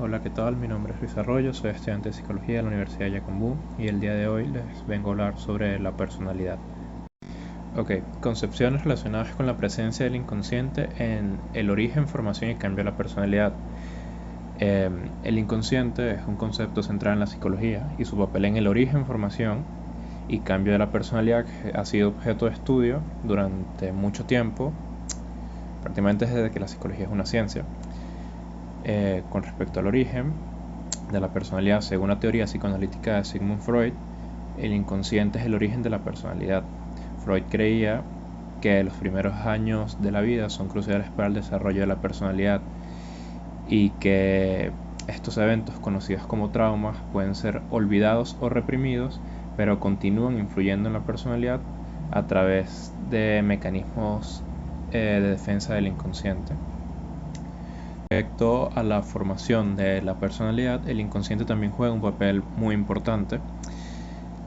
Hola, ¿qué tal? Mi nombre es Luis Arroyo, soy estudiante de Psicología de la Universidad de Yacumbú y el día de hoy les vengo a hablar sobre la personalidad. Ok, concepciones relacionadas con la presencia del inconsciente en el origen, formación y cambio de la personalidad. El inconsciente es un concepto central en la psicología y su papel en el origen, formación y cambio de la personalidad ha sido objeto de estudio durante mucho tiempo, prácticamente desde que la psicología es una ciencia. Con respecto al origen de la personalidad, según la teoría psicoanalítica de Sigmund Freud, el inconsciente es el origen de la personalidad. Freud creía que los primeros años de la vida son cruciales para el desarrollo de la personalidad y que estos eventos conocidos como traumas pueden ser olvidados o reprimidos, pero continúan influyendo en la personalidad a través de mecanismos de defensa del inconsciente. Respecto a la formación de la personalidad, el inconsciente también juega un papel muy importante,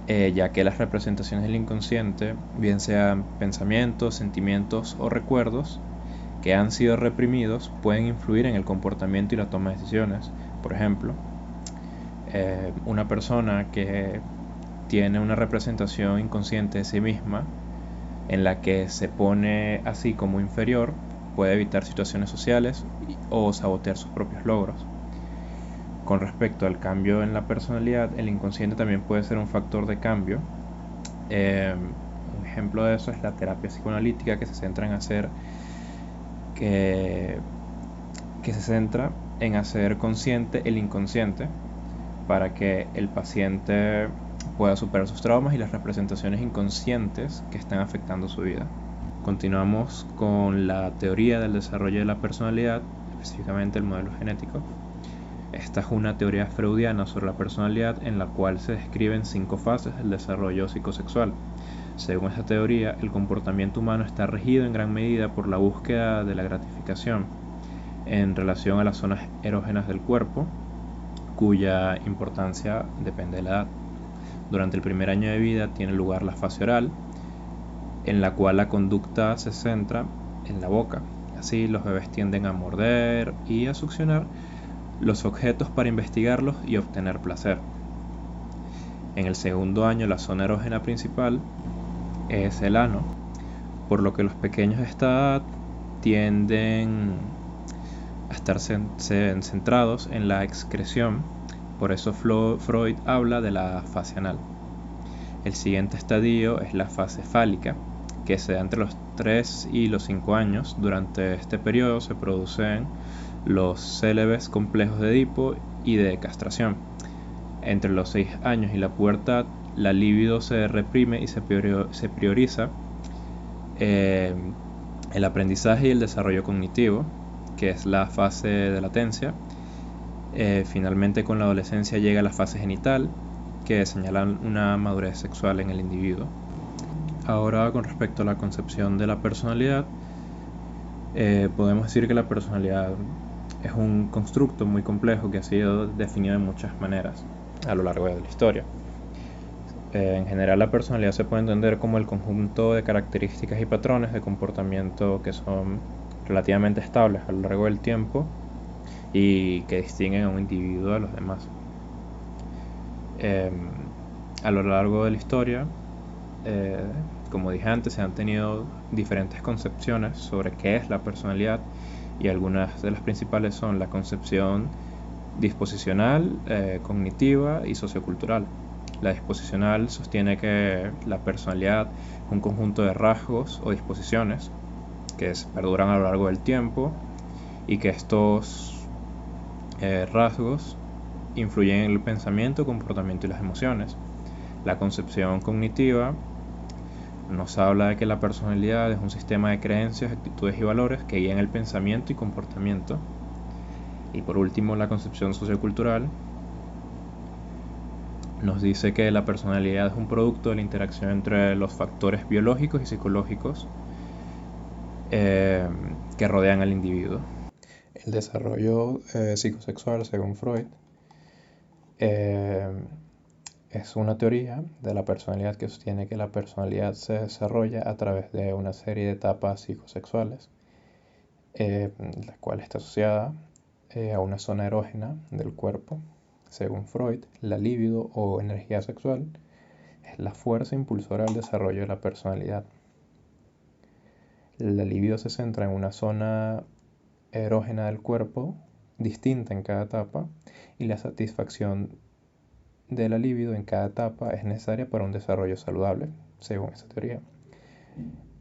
ya que las representaciones del inconsciente, bien sean pensamientos, sentimientos o recuerdos que han sido reprimidos, pueden influir en el comportamiento y la toma de decisiones. Por ejemplo, una persona que tiene una representación inconsciente de sí misma en la que se pone así como inferior, puede evitar situaciones sociales o sabotear sus propios logros. Con respecto al cambio en la personalidad, el inconsciente también puede ser un factor de cambio. Eh, un ejemplo de eso es la terapia psicoanalítica que, que se centra en hacer consciente el inconsciente para que el paciente pueda superar sus traumas y las representaciones inconscientes que están afectando su vida. Continuamos con la teoría del desarrollo de la personalidad, específicamente el modelo genético. Esta es una teoría freudiana sobre la personalidad en la cual se describen 5 fases del desarrollo psicosexual. Según esta teoría, el comportamiento humano está regido en gran medida por la búsqueda de la gratificación en relación a las zonas erógenas del cuerpo, cuya importancia depende de la edad. Durante el primer año de vida tiene lugar la fase oral, en la cual la conducta se centra en la boca. Así, los bebés tienden a morder y a succionar los objetos para investigarlos y obtener placer. En el segundo año, la zona erógena principal es el ano, por lo que los pequeños de esta edad tienden a estar centrados en la excreción. Por eso Freud habla de la fase anal. El siguiente estadio es la fase fálica, que se da entre los 3 y los 5 años. Durante este periodo se producen los célebes complejos de Edipo y de castración. Entre los 6 años y la pubertad, la libido se reprime y se prioriza eh, el aprendizaje y el desarrollo cognitivo, que es la fase de latencia. Finalmente, con la adolescencia llega la fase genital, que señala una madurez sexual en el individuo. Ahora, con respecto a la concepción de la personalidad, podemos decir que la personalidad es un constructo muy complejo que ha sido definido de muchas maneras a lo largo de la historia. En general, la personalidad se puede entender como el conjunto de características y patrones de comportamiento que son relativamente estables a lo largo del tiempo y que distinguen a un individuo de los demás. Eh, a lo largo de la historia, eh, como dije antes, se han tenido diferentes concepciones sobre qué es la personalidad y algunas de las principales son la concepción disposicional, cognitiva y sociocultural. La disposicional sostiene que la personalidad es un conjunto de rasgos o disposiciones que perduran a lo largo del tiempo y que estos rasgos influyen en el pensamiento, comportamiento y las emociones. La concepción cognitiva nos habla de que la personalidad es un sistema de creencias, actitudes y valores que guían el pensamiento y comportamiento. Y por último, la concepción sociocultural nos dice que la personalidad es un producto de la interacción entre los factores biológicos y psicológicos eh, que rodean al individuo. El desarrollo psicosexual, según Freud, eh, es una teoría de la personalidad que sostiene que la personalidad se desarrolla a través de una serie de etapas psicosexuales, la cual está asociada a una zona erógena del cuerpo. Según Freud, la libido o energía sexual es la fuerza impulsora al desarrollo de la personalidad. La libido se centra en una zona erógena del cuerpo, distinta en cada etapa, y la satisfacción de la libido en cada etapa es necesaria para un desarrollo saludable, según esta teoría.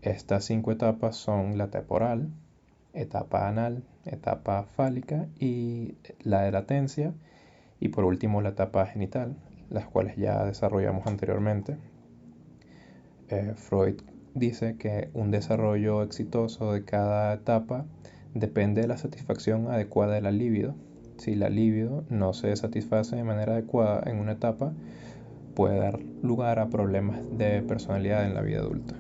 Estas 5 etapas son la temporal, etapa anal, etapa fálica y la de latencia, y por último la etapa genital, las cuales ya desarrollamos anteriormente. Freud dice que un desarrollo exitoso de cada etapa depende de la satisfacción adecuada de la libido. Si la libido no se satisface de manera adecuada en una etapa, puede dar lugar a problemas de personalidad en la vida adulta.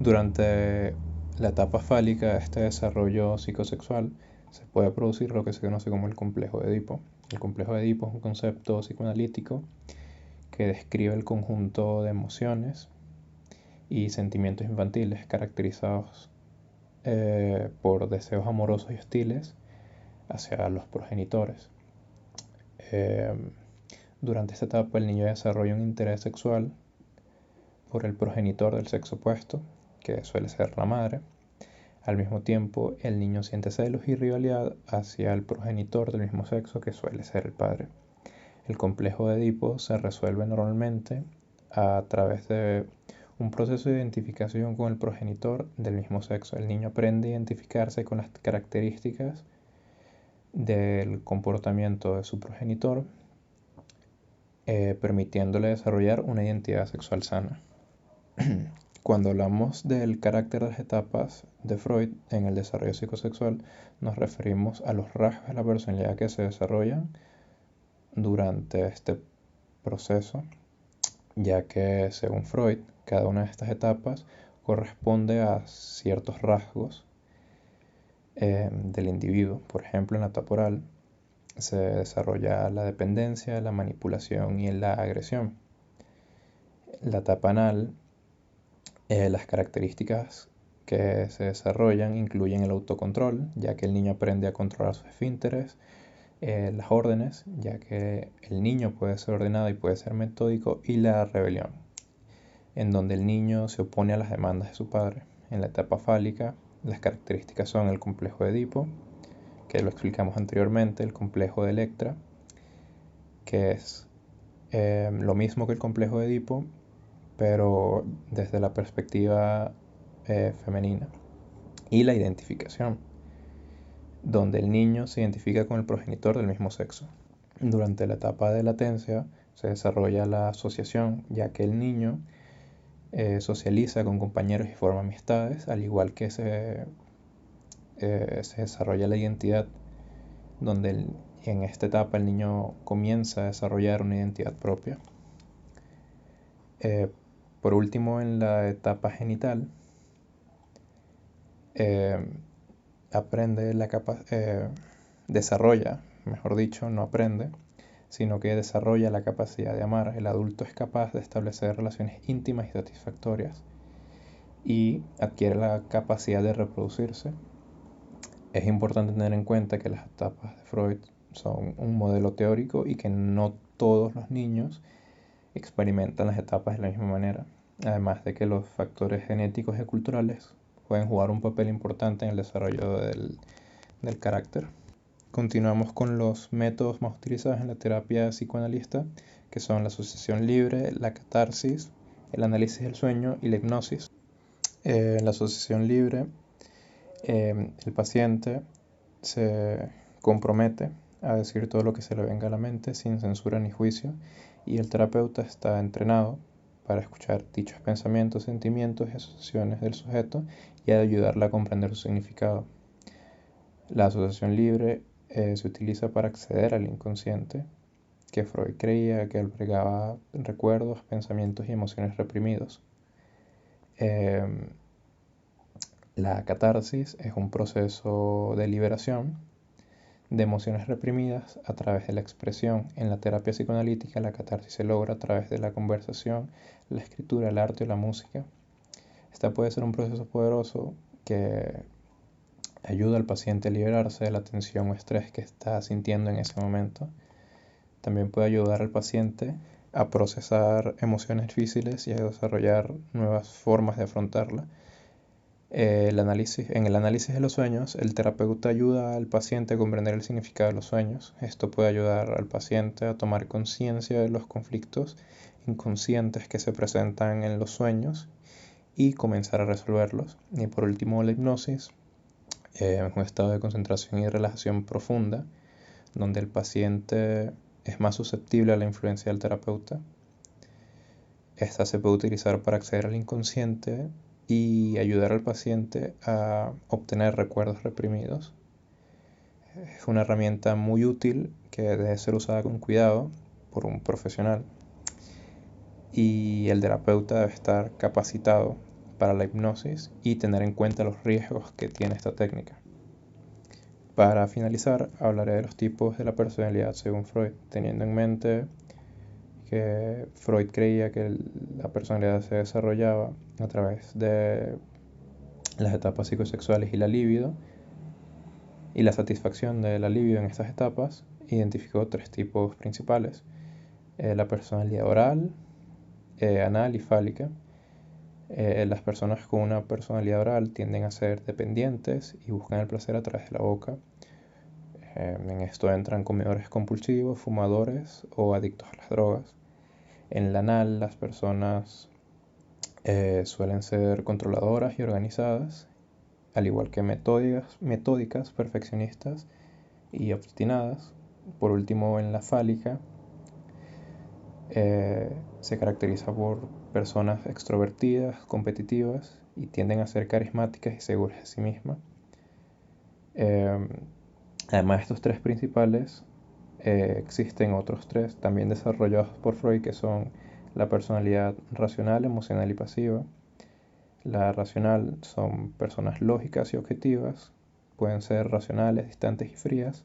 Durante la etapa fálica, este desarrollo psicosexual, se puede producir lo que se conoce como el complejo de Edipo. El complejo de Edipo es un concepto psicoanalítico que describe el conjunto de emociones y sentimientos infantiles caracterizados por deseos amorosos y hostiles hacia los progenitores. Durante esta etapa el niño desarrolla un interés sexual por el progenitor del sexo opuesto, que suele ser la madre. Al mismo tiempo, el niño siente celos y rivalidad hacia el progenitor del mismo sexo, que suele ser el padre. El complejo de Edipo se resuelve normalmente a través de un proceso de identificación con el progenitor del mismo sexo. El niño aprende a identificarse con las características del comportamiento de su progenitor, permitiéndole desarrollar una identidad sexual sana. Cuando hablamos del carácter de las etapas de Freud en el desarrollo psicosexual, nos referimos a los rasgos de la personalidad que se desarrollan durante este proceso, ya que según Freud, cada una de estas etapas corresponde a ciertos rasgos del individuo. Por ejemplo, en la etapa oral se desarrolla la dependencia, la manipulación y la agresión. En la etapa anal, las características que se desarrollan incluyen el autocontrol, ya que el niño aprende a controlar sus esfínteres, las órdenes, ya que el niño puede ser ordenado y puede ser metódico, y la rebelión, en donde el niño se opone a las demandas de su padre. En la etapa fálica, las características son el complejo de Edipo, que lo explicamos anteriormente, el complejo de Electra, que es lo mismo que el complejo de Edipo, pero desde la perspectiva femenina, y la identificación, donde el niño se identifica con el progenitor del mismo sexo. Durante la etapa de latencia se desarrolla la asociación, ya que el niño socializa con compañeros y forma amistades, al igual que se desarrolla la identidad, donde en esta etapa el niño comienza a desarrollar una identidad propia. Por último, en la etapa genital, desarrolla, mejor dicho, no aprende, sino que desarrolla la capacidad de amar. El adulto es capaz de establecer relaciones íntimas y satisfactorias y adquiere la capacidad de reproducirse. Es importante tener en cuenta que las etapas de Freud son un modelo teórico y que no todos los niños experimentan las etapas de la misma manera, además de que los factores genéticos y culturales pueden jugar un papel importante en el desarrollo del carácter. Continuamos con los métodos más utilizados en la terapia psicoanalista, que son la asociación libre, la catarsis, el análisis del sueño y la hipnosis. En la asociación libre, el paciente se compromete a decir todo lo que se le venga a la mente sin censura ni juicio, y el terapeuta está entrenado para escuchar dichos pensamientos, sentimientos y asociaciones del sujeto y ayudarle a comprender su significado. La asociación libre se utiliza para acceder al inconsciente, que Freud creía que albergaba recuerdos, pensamientos y emociones reprimidos. La catarsis es un proceso de liberación de emociones reprimidas a través de la expresión. En la terapia psicoanalítica, la catarsis se logra a través de la conversación, la escritura, el arte o la música. Esta puede ser un proceso poderoso que ayuda al paciente a liberarse de la tensión o estrés que está sintiendo en ese momento. También puede ayudar al paciente a procesar emociones difíciles y a desarrollar nuevas formas de afrontarla. En el análisis de los sueños, el terapeuta ayuda al paciente a comprender el significado de los sueños. Esto puede ayudar al paciente a tomar conciencia de los conflictos inconscientes que se presentan en los sueños y comenzar a resolverlos. Y por último, la hipnosis, un estado de concentración y relajación profunda, donde el paciente es más susceptible a la influencia del terapeuta. Esta se puede utilizar para acceder al inconsciente y ayudar al paciente a obtener recuerdos reprimidos. Es una herramienta muy útil que debe ser usada con cuidado por un profesional, y el terapeuta debe estar capacitado para la hipnosis y tener en cuenta los riesgos que tiene esta técnica. Para finalizar, hablaré de los tipos de la personalidad según Freud, teniendo en mente que Freud creía que la personalidad se desarrollaba a través de las etapas psicosexuales y la libido, y la satisfacción de la libido en estas etapas. Identificó tres tipos principales: la personalidad oral, anal y fálica. Las personas con una personalidad oral tienden a ser dependientes y buscan el placer a través de la boca. En esto entran comedores compulsivos, fumadores o adictos a las drogas. En el anal, las personas suelen ser controladoras y organizadas, al igual que metódicas, perfeccionistas y obstinadas. Por último, en la fálica, se caracteriza por personas extrovertidas, competitivas y tienden a ser carismáticas y seguras de sí mismas. Además de estos tres principales, existen otros tres también desarrollados por Freud, que son la personalidad racional, emocional y pasiva. La racional son personas lógicas y objetivas, pueden ser racionales, distantes y frías.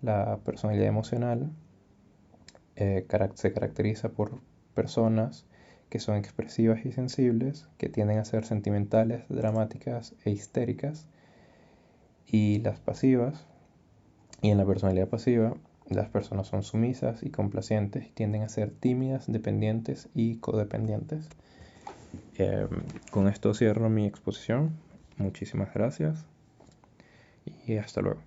La personalidad emocional se caracteriza por personas que son expresivas y sensibles, que tienden a ser sentimentales, dramáticas e histéricas. Y las pasivas, y en la personalidad pasiva, las personas son sumisas y complacientes y tienden a ser tímidas, dependientes y codependientes. Con esto cierro mi exposición. Muchísimas gracias y hasta luego.